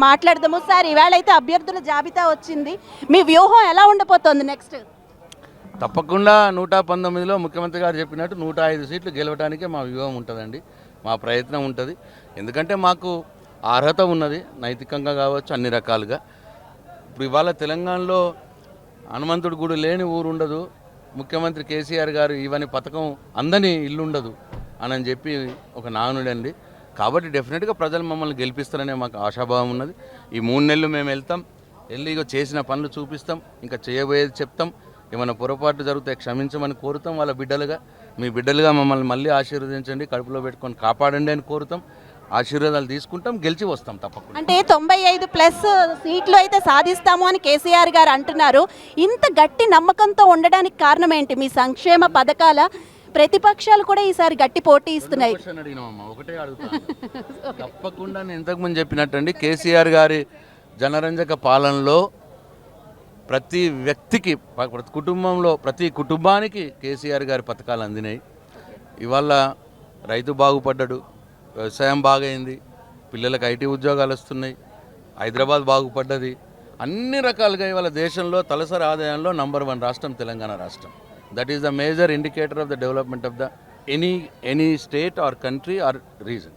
మాట్లాడదాము సార్. ఈవేళ అయితే అభ్యర్థుల జాబితా వచ్చింది, మీ వ్యూహం ఎలా ఉండబోతోంది నెక్స్ట్? తప్పకుండా 119లో ముఖ్యమంత్రి గారు చెప్పినట్టు 105 సీట్లు గెలవడానికే మా వ్యూహం ఉంటుందండి, మా ప్రయత్నం ఉంటుంది. ఎందుకంటే మాకు అర్హత ఉన్నది, నైతికంగా కావచ్చు, అన్ని రకాలుగా. ఇప్పుడు ఇవాళ తెలంగాణలో హనుమంతుడి గుడి లేని ఊరు ఉండదు, ముఖ్యమంత్రి కేసీఆర్ గారు ఇవన్నీ పథకం అందని ఇల్లు ఉండదు అని చెప్పి ఒక నానుడండి. కాబట్టి డెఫినెట్గా ప్రజలు మమ్మల్ని గెలిపిస్తారనే మాకు ఆశాభావం ఉన్నది. ఈ 3 నెలలు మేము వెళ్తాం, వెళ్ళి చేసిన పనులు చూపిస్తాం, ఇంకా చేయబోయేది చెప్తాం. ఏమైనా పొరపాటు జరిగితే క్షమించమని కోరుతాం. వాళ్ళ బిడ్డలుగా, మీ బిడ్డలుగా మమ్మల్ని మళ్ళీ ఆశీర్వదించండి, కడుపులో పెట్టుకొని కాపాడండి అని కోరుతాం. ఆశీర్వాదాలు తీసుకుంటాం, గెలిచి వస్తాం తప్పకుండా. అంటే 95+ సీట్లు అయితే సాధిస్తాము అని కేసీఆర్ గారు అంటున్నారు. ఇంత గట్టి నమ్మకంతో ఉండడానికి కారణం ఏంటి? మీ సంక్షేమ పథకాల ప్రతిపక్షాలు కూడా ఈసారి గట్టి పోటీ ఇస్తున్నాయి. ఒకటే అడుగుతాను, తప్పకుండా నేను ఇంతకుముందు చెప్పినట్టండి, కేసీఆర్ గారి జనరంజక పాలనలో ప్రతి వ్యక్తికి, ప్రతి కుటుంబంలో, ప్రతి కుటుంబానికి కేసీఆర్ గారి పథకాలు అందినాయి. ఇవాళ రైతు బాగుపడ్డాడు, వ్యవసాయం బాగైంది, పిల్లలకు ఐటీ ఉద్యోగాలు వస్తున్నాయి, హైదరాబాద్ బాగుపడ్డది. అన్ని రకాలుగా ఇవాళ దేశంలో తలసరి ఆదాయంలో నంబర్ 1 రాష్ట్రం తెలంగాణ రాష్ట్రం. That is the major indicator of the development of the any state or country or reason.